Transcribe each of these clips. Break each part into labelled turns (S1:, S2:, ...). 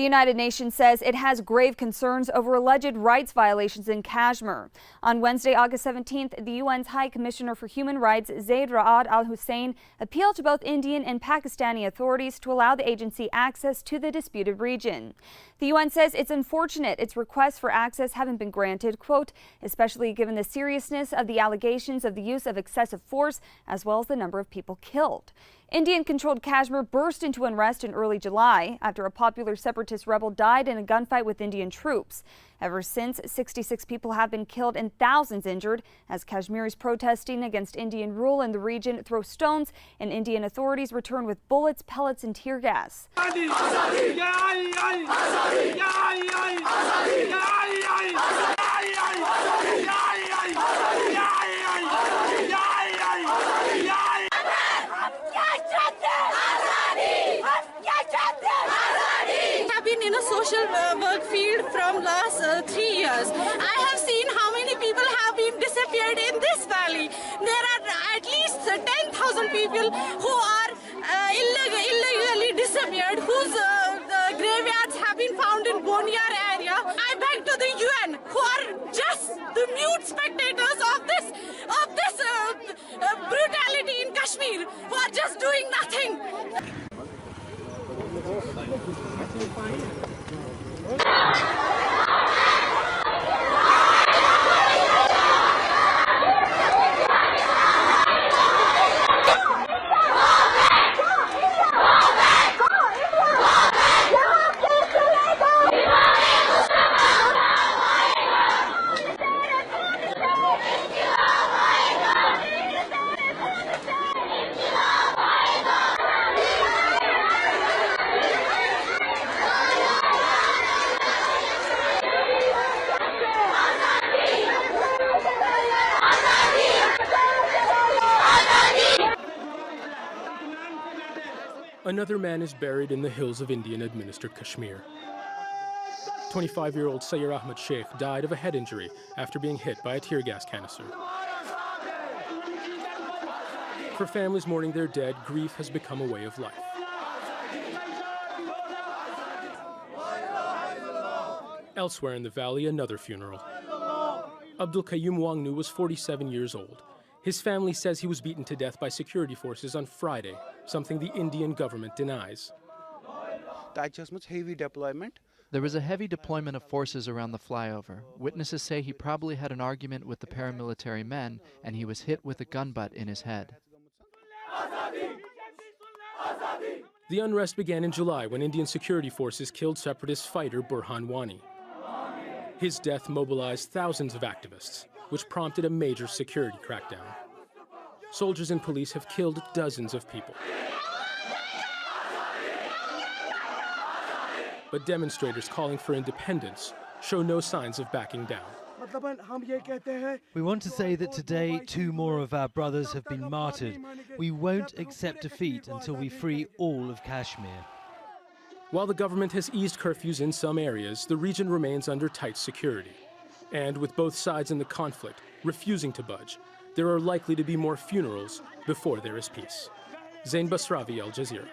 S1: The United Nations says it has grave concerns over alleged rights violations in Kashmir. On Wednesday, August 17th, the UN's High Commissioner for Human Rights, Zaid Ra'ad Al Hussein, appealed to both Indian and Pakistani authorities to allow the agency access to the disputed region. The UN says it's unfortunate its requests for access haven't been granted, quote, especially given the seriousness of the allegations of the use of excessive force as well as the number of people killed. Indian-controlled Kashmir burst into unrest in early July after a popular separatist rebel died in a gunfight with Indian troops. Ever since, 66 people have been killed and thousands injured as Kashmiris protesting against Indian rule in the region throw stones and Indian authorities return with bullets, pellets, and tear gas.
S2: In a social work field from last 3 years. I have seen how many people have been disappeared in this valley. There are at least 10,000 people who are illegally disappeared, whose graveyards have been found in Boniar area. I beg to the UN, who are just the mute spectators of this brutality in Kashmir, who are just doing nothing.
S3: Another man is buried in the hills of Indian-administered Kashmir. 25-year-old Sayyid Ahmad Sheikh died of a head injury after being hit by a tear gas canister. For families mourning their dead, grief has become a way of life. Elsewhere in the valley, another funeral. Abdul Qayyum Wangnu was 47 years old. His family says he was beaten to death by security forces on Friday, something the Indian government denies.
S4: There was a heavy deployment of forces around the flyover. Witnesses say he probably had an argument with the paramilitary men and he was hit with a gun butt in his head.
S3: The unrest began in July when Indian security forces killed separatist fighter Burhan Wani. His death mobilized thousands of activists, which prompted a major security crackdown. Soldiers and police have killed dozens of people. But demonstrators calling for independence show no signs of backing down.
S5: We want to say that today 2 more of our brothers have been martyred. We won't accept defeat until we free all of Kashmir.
S3: While the government has eased curfews in some areas, the region remains under tight security. And with both sides in the conflict refusing to budge, there are likely to be more funerals before there is peace. Zain Basravi, Al Jazeera.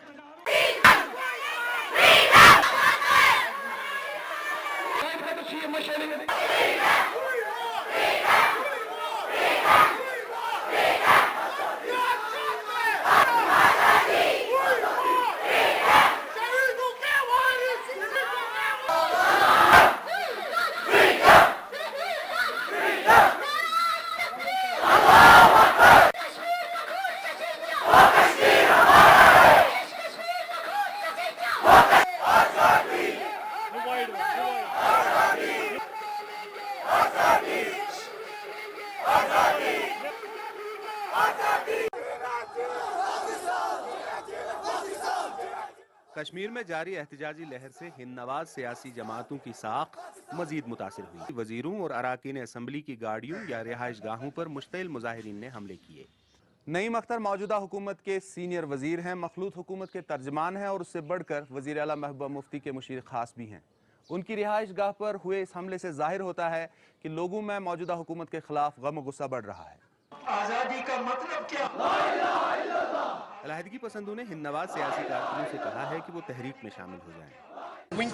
S6: Kashmir में जारी एहतजाजी लहर से हिंदनवाज सियासी जमातों की साख मजीद मुतासिर हुई। वजीरों और अराकीन असम्बली की गाड़ियों या रिहाइश गाहों पर मुश्तइल मुजाहिरीन ने हमले किए।
S7: नईम अख्तर मौजूदा हुकूमत के सीनियर वजीर हैं, मखलूत हुकूमत के तर्जमान हैं और उससे बढ़कर वजीर आला महबूबा मुफ्ती के मुशीर खास भी हैं। उनकी रिहाइश गाह पर हुए इस हमले से जाहिर होता है कि लोगों में मौजूदा हुकूमत के खिलाफ गम गुस्सा बढ़ रहा है।
S8: आजादी का मतलब क्या?
S6: अलहदगी पसंदों ने हिंदनवाज सियासी कारकुनों से कहा है कि वो तहरीक में शामिल हो जाएं। इस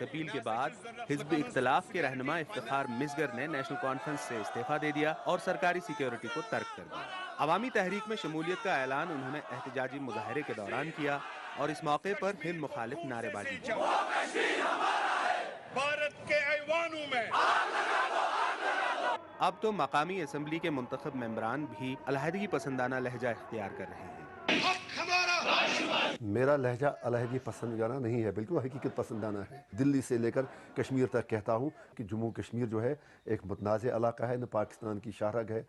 S6: अपील के बाद हिज़्ब इख्तिलाफ के रहनुमा इफ्तिखार मिसगर ने नेशनल कॉन्फ्रेंस से इस्तीफा दे दिया और सरकारी सिक्योरिटी को तर्क कर दिया। अवामी तहरीक में शमूलियत का ऐलान उन्होंने एहतजाजी मुजाहरे के दौरान किया और इस मौके पर हिंद मुखालिफ नारेबाजी की।
S8: भारत के ऐवानों में
S6: अब तो मकामी असम्बली के मुंतखब मेंबरान भी अलहदगी पसंदाना लहजा इख्तियार कर रहे हैं।
S9: मेरा लहजा अलहदगी पसंदाना नहीं है, बिल्कुल हकीकत पसंदाना है। दिल्ली से लेकर कश्मीर तक कहता हूँ कि जम्मू कश्मीर जो है एक मुतनाज़ इलाका है, न पाकिस्तान की शाहरग है।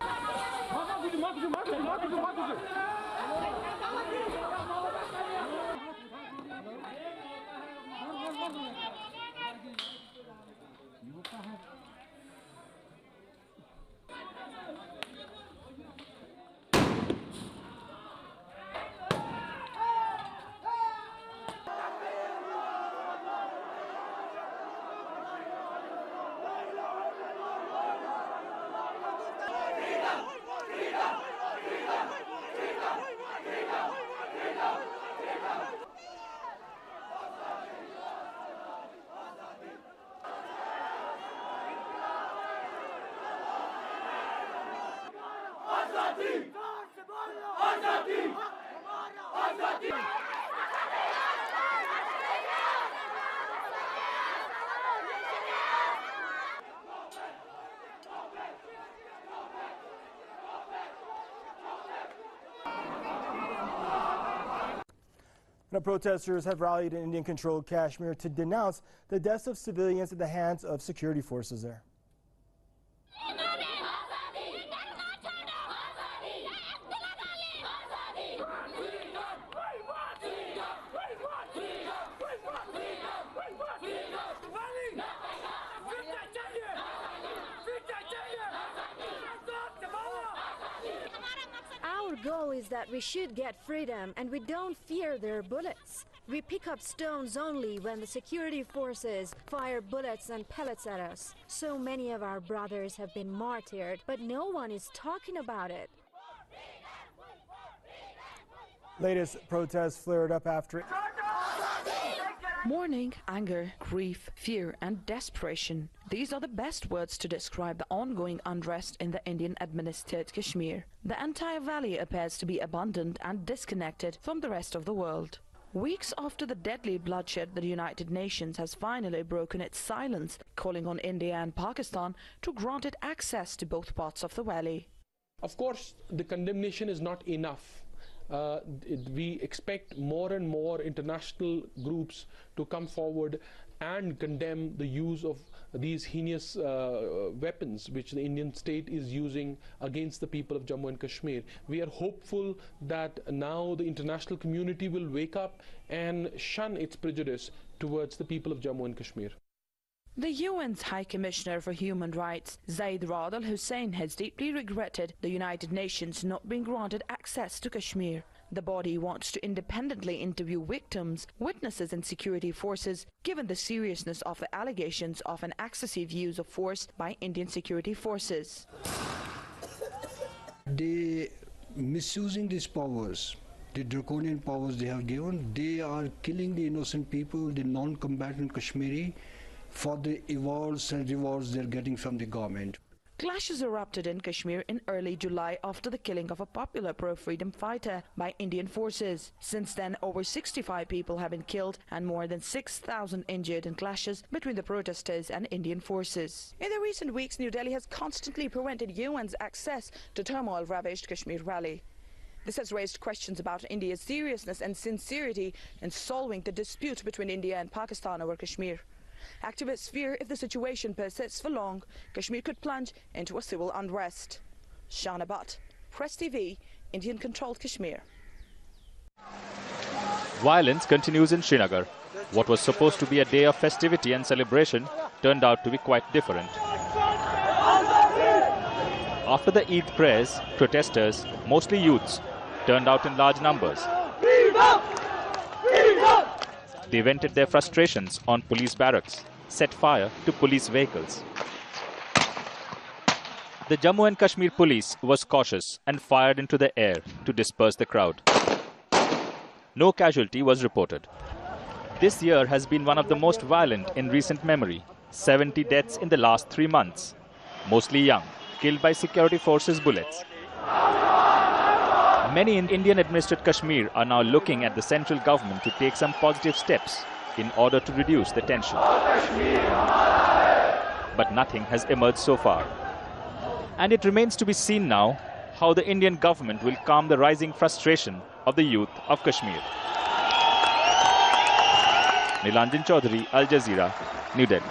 S10: Now, protesters have rallied in Indian-controlled Kashmir to denounce the deaths of civilians at the hands of security forces there.
S11: Our goal is that we should get freedom and we don't fear their bullets. We pick up stones only when the security forces fire bullets and pellets at us. So many of our brothers have been martyred, but no one is talking about it.
S10: Latest protests flared up after
S12: Mourning, anger, grief, fear and desperation. These are the best words to describe the ongoing unrest in the Indian-administered Kashmir. The entire valley appears to be abandoned and disconnected from the rest of the world. Weeks after the deadly bloodshed, the United Nations has finally broken its silence, calling on India and Pakistan to grant it access to both parts of the valley.
S13: Of course, the condemnation is not enough. We expect more and more international groups to come forward and condemn the use of these heinous weapons which the Indian state is using against the people of Jammu and Kashmir. We are hopeful that now the international community will wake up and shun its prejudice towards the people of Jammu and Kashmir.
S12: The UN's High Commissioner for Human Rights, Zaid Ra'ad Al Hussein, has deeply regretted the United Nations not being granted access to Kashmir. The body wants to independently interview victims, witnesses and security forces, given the seriousness of the allegations of an excessive use of force by Indian security forces.
S14: They misusing these powers, the draconian powers they have given. They are killing the innocent people, the non-combatant Kashmiri, for the awards and rewards they're getting from the government.
S12: Clashes erupted in Kashmir in early July after the killing of a popular pro-freedom fighter by Indian forces. Since then, over 65 people have been killed and more than 6,000 injured in clashes between the protesters and Indian forces. In the recent weeks, New Delhi has constantly prevented UN's access to turmoil-ravaged Kashmir Valley. This has raised questions about India's seriousness and sincerity in solving the dispute between India and Pakistan over Kashmir. Activists fear if the situation persists for long, Kashmir could plunge into a civil unrest. Shana Bhatt, Press TV, Indian-controlled Kashmir.
S15: Violence continues in Srinagar. What was supposed to be a day of festivity and celebration turned out to be quite different. After the Eid prayers, protesters, mostly youths, turned out in large numbers. They vented their frustrations on police barracks, set fire to police vehicles. The Jammu and Kashmir police was cautious and fired into the air to disperse the crowd. No casualty was reported. This year has been one of the most violent in recent memory. 70 deaths in the last 3 months. Mostly young, killed by security forces' bullets. Many in Indian-administered Kashmir are now looking at the central government to take some positive steps in order to reduce the tension. But nothing has emerged so far. And it remains to be seen now how the Indian government will calm the rising frustration of the youth of Kashmir. Nilanjan Chaudhary, Al Jazeera, New Delhi.